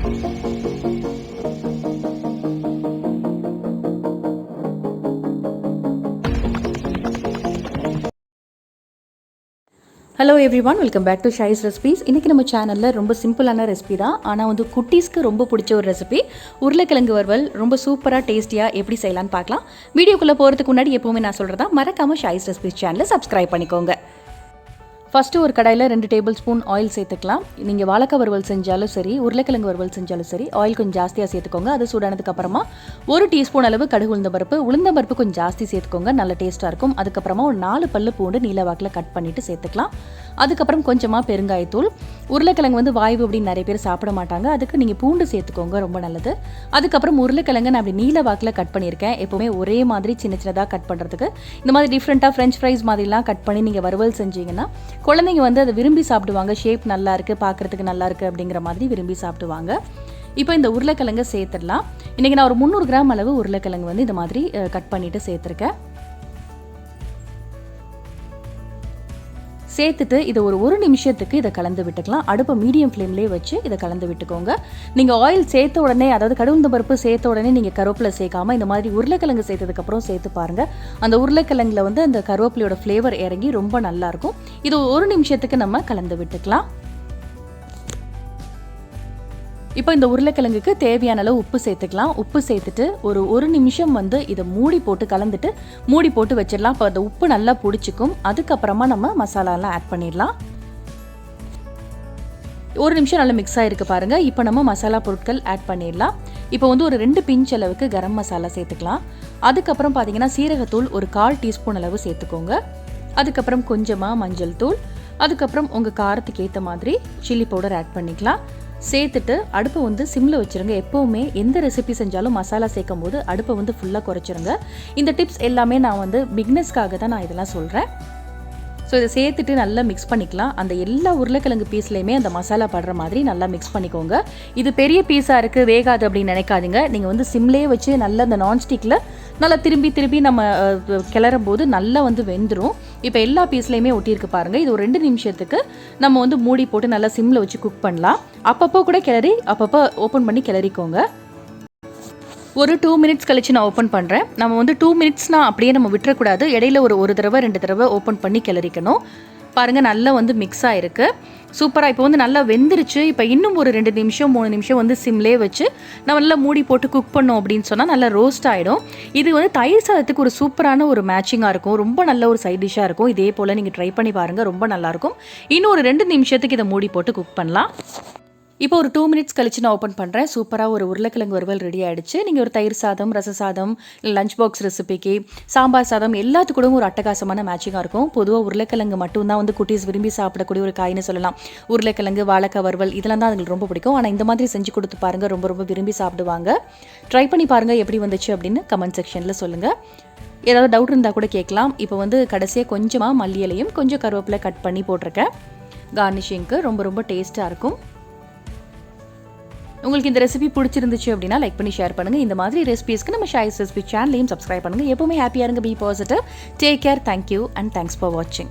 Hello everyone, welcome back to Shy's recipes. இன்றைக்கி நம்ம சேனலில் ரொம்ப சிம்பிளான ரெசிபி தான், ஆனால் வந்து குட்டீஸ்க்கு ரொம்ப பிடிச்ச ஒரு ரெசிபி உருளைக்கிழங்கு வறுவல். ரொம்ப சூப்பராக டேஸ்டியாக எப்படி செய்யலான்னு பார்க்கலாம். வீடியோக்குள்ளே போகிறதுக்கு முன்னாடி எப்போவுமே நான் சொல்கிறதா, மறக்காமல் ஷைஸ் ரெசிபீஸ் சேனலை சப்ஸ்கிரைப் பண்ணிக்கோங்க. ஃபஸ்ட்டு ஒரு கடாயில் 2 டேபிள் ஸ்பூன் ஆயில் சேர்த்துக்கலாம். நீங்கள் வாழைக்காய் வறுவல் செஞ்சாலும் சரி, உருளைக்கிழங்கு வறுவல் செஞ்சாலும் சரி, ஆயில் கொஞ்சம் ஜாஸ்தியாக சேர்த்துக்கோங்க. அது சூடானதுக்கப்புறமா 1 டீஸ்பூன் அளவு கடுகு உளுந்தம்பருப்பு கொஞ்சம் ஜாஸ்தி சேர்த்துக்கோங்க, நல்ல டேஸ்ட்டாக இருக்கும். அதுக்கப்புறமா ஒரு 4 பல்லு பூண்டு நீல வாக்கில் கட் பண்ணிவிட்டு சேர்த்துக்கலாம். அதுக்கப்புறம் கொஞ்சமாக பெருங்காயத்தூள். உருளைக்கிழங்கு வந்து வாய்வு அப்படின்னு நிறைய பேர் சாப்பிட மாட்டாங்க, அதுக்கு நீங்கள் பூண்டு சேர்த்துக்கோங்க, ரொம்ப நல்லது. அதுக்கப்புறம் உருளைக்கிழங்கு நான் அப்படி நீல வாக்கில் கட் பண்ணியிருக்கேன். எப்போவுமே ஒரே மாதிரி சின்ன சின்னதாக கட் பண்ணுறதுக்கு இந்த மாதிரி டிஃப்ரெண்ட்டாக ஃப்ரெஞ்ச் ஃப்ரைஸ் மாதிரிலாம் கட் பண்ணி நீங்கள் வறுவல் செஞ்சீங்கன்னா குழந்தைங்க வந்து அதை விரும்பி சாப்பிடுவாங்க. ஷேப் நல்லா இருக்குது, பார்க்குறதுக்கு நல்லா இருக்குது அப்படிங்கிற மாதிரி விரும்பி சாப்பிடுவாங்க. இப்போ இந்த உருளைக்கிழங்கை சேர்த்துடலாம். இன்றைக்கி நான் ஒரு 300 கிராம் அளவு உருளைக்கிழங்கு வந்து இந்த மாதிரி கட் பண்ணிவிட்டு சேர்த்துருக்கேன். சேர்த்துட்டு இதை ஒரு நிமிஷத்துக்கு இதை கலந்து விட்டுக்கலாம். அடுப்பை மீடியம் ஃப்ளேம்லேயே வச்சு இதை கலந்து விட்டுக்கோங்க. நீங்கள் ஆயில் சேர்த்த உடனே, அதாவது கடுகு பருப்பு சேர்த்த உடனே நீங்கள் கருவேப்பிலை சேர்க்காமல் இந்த மாதிரி உருளைக்கிழங்கு சேர்த்ததுக்கப்புறம் சேர்த்து பாருங்கள். அந்த உருளைக்கிழங்குல வந்து அந்த கருவேப்பிலையோட ஃப்ளேவர் இறங்கி ரொம்ப நல்லாயிருக்கும். இது 1 நிமிஷத்துக்கு நம்ம கலந்து விட்டுக்கலாம். இப்போ இந்த உருளைக்கிழங்குக்கு தேவையான அளவு உப்பு சேர்த்துக்கலாம். உப்பு சேர்த்துட்டு ஒரு நிமிஷம் வந்து இதை மூடி போட்டு கலந்துட்டு மூடி போட்டு வச்சிடலாம். இப்போ அந்த உப்பு நல்லா பிடிச்சிக்கும். அதுக்கப்புறமா நம்ம மசாலாலாம் ஆட் பண்ணிடலாம். 1 நிமிஷம் நல்லா மிக்ஸ் ஆகிருக்கு பாருங்கள். இப்போ நம்ம மசாலா பொருட்கள் ஆட் பண்ணிடலாம். இப்போ வந்து ஒரு 2 பிஞ்ச் அளவுக்கு கரம் மசாலா சேர்த்துக்கலாம். அதுக்கப்புறம் பார்த்தீங்கன்னா சீரகத்தூள் ஒரு 1/4 டீஸ்பூன் அளவு சேர்த்துக்கோங்க. அதுக்கப்புறம் கொஞ்சமாக மஞ்சள் தூள், அதுக்கப்புறம் உங்கள் காரத்துக்கு ஏற்ற மாதிரி சில்லி பவுடர் ஆட் பண்ணிக்கலாம். சேர்த்துட்டு அடுப்பை வந்து சிம்மில் வச்சுருங்க. எப்போவுமே எந்த ரெசிபி செஞ்சாலும் மசாலா சேர்க்கும் போது அடுப்பை வந்து ஃபுல்லாக குறைச்சிருங்க. இந்த டிப்ஸ் எல்லாமே நான் வந்து பிக்னஸ்க்காக தான் நான் இதெல்லாம் சொல்கிறேன். ஸோ இதை சேர்த்துட்டு நல்லா மிக்ஸ் பண்ணிக்கலாம். அந்த எல்லா உருளைக்கிழங்கு பீஸ்லேயுமே அந்த மசாலா படுற மாதிரி நல்லா மிக்ஸ் பண்ணிக்கோங்க. இது பெரிய பீஸாக இருக்குது, வேகாது அப்படின்னு நினைக்காதீங்க. நீங்கள் வந்து சிம்லேயே வச்சு நல்லா அந்த நான்ஸ்டிக்கில் நல்லா திரும்பி நம்ம கிளறும் போது நல்லா வந்து வெந்துடும். இப்போ எல்லா பீஸ்லேயுமே ஒட்டியிருக்கு பாருங்கள். இது ஒரு 2 நிமிஷத்துக்கு நம்ம வந்து மூடி போட்டு நல்லா சிம்மில் வச்சு குக் பண்ணலாம். அப்பப்போ கூட கிளறி அப்பப்போ ஓப்பன் பண்ணி கிளறிக்கோங்க. ஒரு 2 மினிட்ஸ் கழிச்சு நான் ஓப்பன் பண்ணுறேன். நம்ம வந்து 2 மினிட்ஸ்னால் அப்படியே நம்ம விட்டுறக்கூடாது. இடையில ஒரு தடவை 2 தடவை ஓப்பன் பண்ணி கிளறிக்கணும். பாருங்கள், நல்லா வந்து மிக்ஸ் ஆகிருக்கு. சூப்பராக இப்போ வந்து நல்லா வெந்துருச்சு. இப்போ இன்னும் ஒரு 2 நிமிஷம் 3 நிமிஷம் வந்து சிம்லேயே வச்சு நம்ம நல்லா மூடி போட்டு குக் பண்ணோம் அப்படின்னு சொன்னால் நல்லா ரோஸ்ட் ஆகிடும். இது வந்து தயிர் சாதத்துக்கு ஒரு சூப்பரான ஒரு மேட்சிங்காக இருக்கும். ரொம்ப நல்ல ஒரு சைட் டிஷ்ஷாக இருக்கும். இதே போல் நீங்கள் ட்ரை பண்ணி பாருங்கள், ரொம்ப நல்லாயிருக்கும். இன்னும் ஒரு 2 நிமிஷத்துக்கு இதை மூடி போட்டு குக் பண்ணலாம். இப்போ ஒரு 2 மினிட்ஸ் கழிச்சு நான் ஓப்பன் பண்ணுறேன். சூப்பராக ஒரு உருளைக்கிழங்கு வறுவல் ரெடி ஆகிடுச்சு. நீங்கள் ஒரு தயிர் சாதம், ரச சாதம், லஞ்ச் பாக்ஸ் ரெசிபிக்கு, சாம்பார் சாதம் எல்லாத்துக்கூடவும் ஒரு அட்டகாசமான மேட்சிங்காக இருக்கும். பொதுவாக உருளைக்கிழங்கு மட்டும்தான் வந்து குட்டீஸ் விரும்பி சாப்பிடக்கூடிய ஒரு காய்னு சொல்லலாம். உருளைக்கிழங்கு, வாழைக்காய் வறுவல் இதெல்லாம் தான் அதுங்களுக்கு ரொம்ப பிடிக்கும். ஆனால் இந்த மாதிரி செஞ்சு கொடுத்து பாருங்கள், ரொம்ப ரொம்ப விரும்பி சாப்பிடுவாங்க. ட்ரை பண்ணி பாருங்கள் எப்படி வந்துச்சு அப்படின்னு கமெண்ட் செக்ஷனில் சொல்லுங்கள். ஏதாவது டவுட் இருந்தால் கூட கேட்கலாம். இப்போ வந்து கடைசியாக கொஞ்சமாக மல்லி இலையும் கொஞ்சம் கருவேப்பிலை கட் பண்ணி போட்டிருக்கேன் கார்னிஷிங்க்கு. ரொம்ப ரொம்ப டேஸ்ட்டாக இருக்கும். உங்களுக்கு இந்த ரெசிபி பிடிச்சிருந்துச்சு அப்படின்னா லைக் பண்ணி ஷேர் பண்ணுங்கள். இந்த மாதிரி ரெசிபிஸ்க்கு நம்ம ஷைஸ் ரெசிபி சேனலையும் சப்ஸ்கிரைப் பண்ணுங்கள். எப்பவுமே ஹாப்பியாக இருங்க, be positive, take care, thank you and thanks for வாட்சிங்.